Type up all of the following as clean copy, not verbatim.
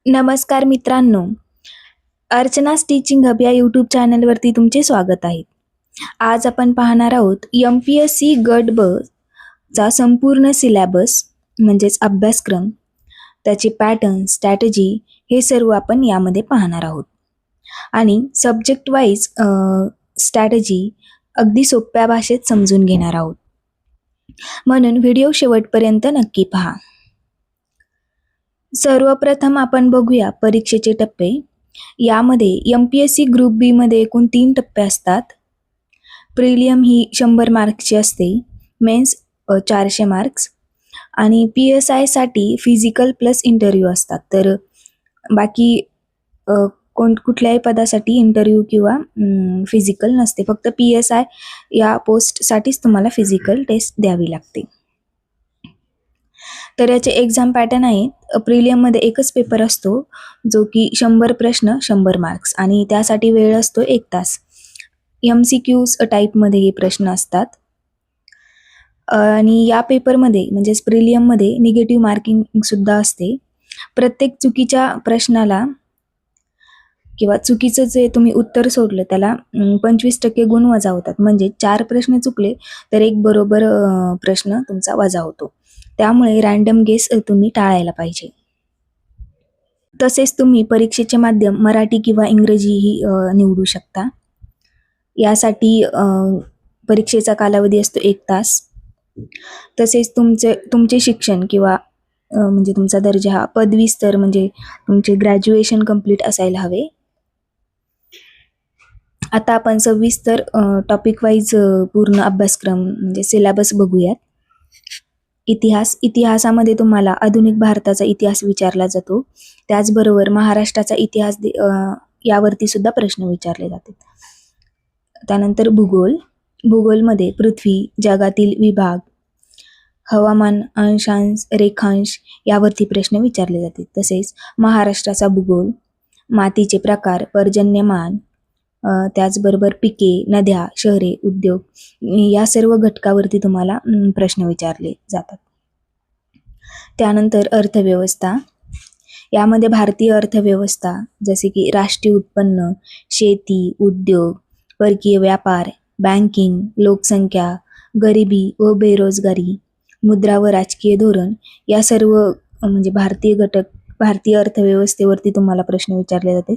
नमस्कार मित्रांनो, अर्चना's teaching hub या यूट्यूब चॅनलवरती तुमचे स्वागत आहे. आज आपण पाहणार आहोत MPSC गट ब चा संपूर्ण सिलॅबस म्हणजेच अभ्यासक्रम, त्याचे पॅटर्न, स्ट्रॅटेजी हे सर्व आपण यामध्ये पाहणार आहोत. आणि सब्जेक्ट वाईज स्ट्रॅटेजी अगदी सोप्या भाषेत समजून घेणार आहोत. म्हणून व्हिडिओ शेवटपर्यंत नक्की पहा. सर्वप्रथम आपण बघूया परीक्षेचे टप्पे. यामध्ये MPSC ग्रुप बी मध्ये एकूण 3 टप्पे असतात. प्रिलियम ही 100 मार्क्सची असते, मेन्स 400 मार्क्स आणि PSI साठी फिजिकल प्लस इंटरव्ह्यू असतात. तर बाकी कुठल्याही पदासाठी इंटरव्ह्यू किंवा फिजिकल नसते, फक्त PSI या पोस्टसाठीच तुम्हाला फिजिकल टेस्ट द्यावी लागते. तर याचे एक्झाम पॅटर्न आहेत. प्रिलियममध्ये एकच पेपर असतो जो की 100 प्रश्न 100 मार्क्स आणि त्यासाठी वेळ असतो 1 तास. MCQs टाईपमध्ये हे प्रश्न असतात आणि या पेपरमध्ये म्हणजेच प्रिलियममध्ये निगेटिव्ह मार्किंग सुद्धा असते. प्रत्येक चुकीच्या प्रश्नाला किंवा चुकीचं जे तुम्ही उत्तर सोडलं त्याला 25% गुण वजा होतात. म्हणजे 4 प्रश्न चुकले तर 1 बरोबर प्रश्न तुमचा वजा होतो. त्यामुळे रँडम गेस तुम्ही टाळायला पाहिजे. तसेच तुम्ही परीक्षेचे माध्यम मराठी किंवा इंग्रजीही निवडू शकता. यासाठी परीक्षेचा कालावधी असतो 1 तास. तसेच तुमचे शिक्षण किंवा म्हणजे तुमचा दर्जा हा पदवीस्तर म्हणजे तुमचे ग्रॅज्युएशन कंप्लीट असायला हवे. आता आपण सविस्तर टॉपिक वाईज पूर्ण अभ्यासक्रम म्हणजे सिलॅबस बघूयात. इतिहासामध्ये तुम्हाला आधुनिक भारताचा इतिहास विचारला जातो. त्याचबरोबर महाराष्ट्राचा इतिहास यावरती सुद्धा प्रश्न विचारले जातात. त्यानंतर भूगोलमध्ये पृथ्वी, जगातील विभाग, हवामान, अंशांश, रेखांश यावरती प्रश्न विचारले जातात. तसेच महाराष्ट्राचा भूगोल, मातीचे प्रकार, पर्जन्यमान, त्याचबरोबर पिके, नद्या, शहरे, उद्योग या सर्व घटकावरती तुम्हाला प्रश्न विचारले जातात. त्यानंतर अर्थव्यवस्था. यामध्ये भारतीय अर्थव्यवस्था जसे की राष्ट्रीय उत्पन्न, शेती, उद्योग, परकीय व्यापार, बँकिंग, लोकसंख्या, गरिबी व बेरोजगारी, मुद्रा व राजकीय धोरण या सर्व म्हणजे भारतीय अर्थव्यवस्थेवरती तुम्हाला प्रश्न विचारले जातात.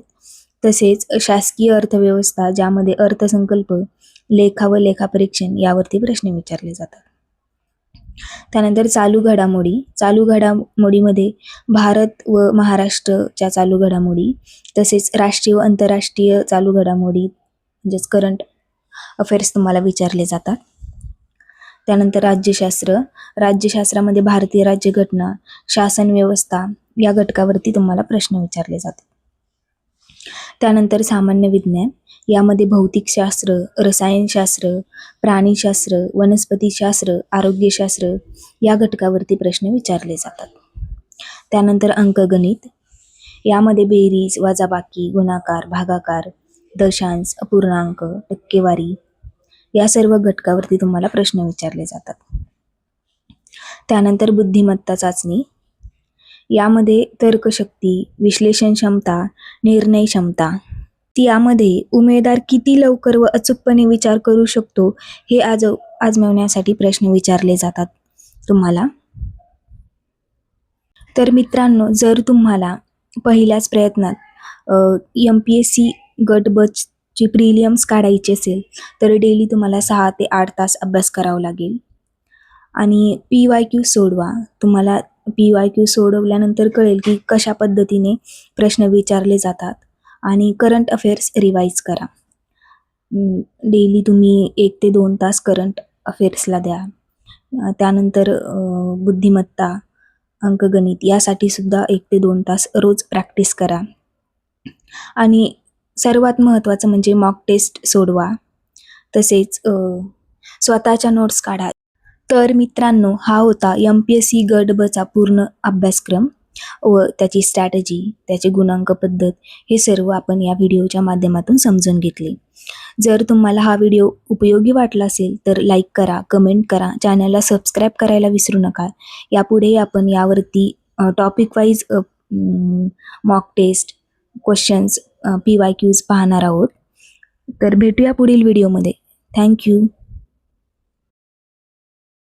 तसेच शासकीय अर्थव्यवस्था ज्यामध्ये अर्थसंकल्प, लेखा व लेखापरीक्षण यावरती प्रश्न विचारले जातात. त्यानंतर चालू घडामोडीमध्ये भारत व महाराष्ट्रच्या चालू घडामोडी, तसेच राष्ट्रीय व आंतरराष्ट्रीय चालू घडामोडी म्हणजेच करंट अफेअर्स तुम्हाला विचारले जातात. त्यानंतर राज्यशास्त्रामध्ये भारतीय राज्यघटना, शासन व्यवस्था या घटकावरती तुम्हाला प्रश्न विचारले जातात. त्यानंतर सामान्य विज्ञान. यामध्ये भौतिकशास्त्र, रसायनशास्त्र, प्राणीशास्त्र, वनस्पतीशास्त्र, आरोग्यशास्त्र या घटकावरती प्रश्न विचारले जातात. त्यानंतर अंकगणित. यामध्ये बेरीज, वजाबाकी, गुणाकार, भागाकार, दशांश, अपूर्णांक, टक्केवारी या सर्व घटकावरती तुम्हाला प्रश्न विचारले जातात. त्यानंतर बुद्धिमत्ता चाचणी. यामध्ये तर्कशक्ती, विश्लेषण क्षमता, निर्णय क्षमता. यामध्ये उमेदवार किती लवकर व अचूकपणे विचार करू शकतो हे आजमावण्यासाठी प्रश्न विचारले जातात तुम्हाला. तर मित्रांनो, जर तुम्हाला पहिल्याच प्रयत्नात MPSC गट ब ची प्रिलियम्स काढायची असेल तर डेली तुम्हाला 6 ते 8 तास अभ्यास करावा लागेल. आणि PYQ सोडवा. तुम्हाला PYQ सोडवल्यानंतर कळेल की कशा पद्धतीने प्रश्न विचारले जातात आणि करंट अफेअर्स रिवाईज करा. डेली तुम्ही 1 ते 2 तास करंट अफेअर्सला द्या. त्यानंतर बुद्धिमत्ता, अंकगणित यासाठी सुद्धा 1 ते 2 तास रोज प्रॅक्टिस करा. आणि सर्वात महत्त्वाचं म्हणजे मॉक टेस्ट सोडवा. तसेच स्वतःच्या नोट्स काढा. तर मित्रांनो, हा होता MPSC गट ब चा पूर्ण अभ्यासक्रम व त्याची स्ट्रॅटेजी, त्याची गुणांक पद्धत हे सर्व आपण या व्हिडिओच्या माध्यमातून समजून घेतले. जर तुम्हाला हा व्हिडिओ उपयोगी वाटला असेल तर लाईक करा, कमेंट करा, चॅनलला सबस्क्राईब करायला विसरू नका. यापुढे आपण यावरती topic wise mock test, questions, PYQs पाहणार आहोत. तर भेटूया पुढील व्हिडिओमध्ये. थँक्यू.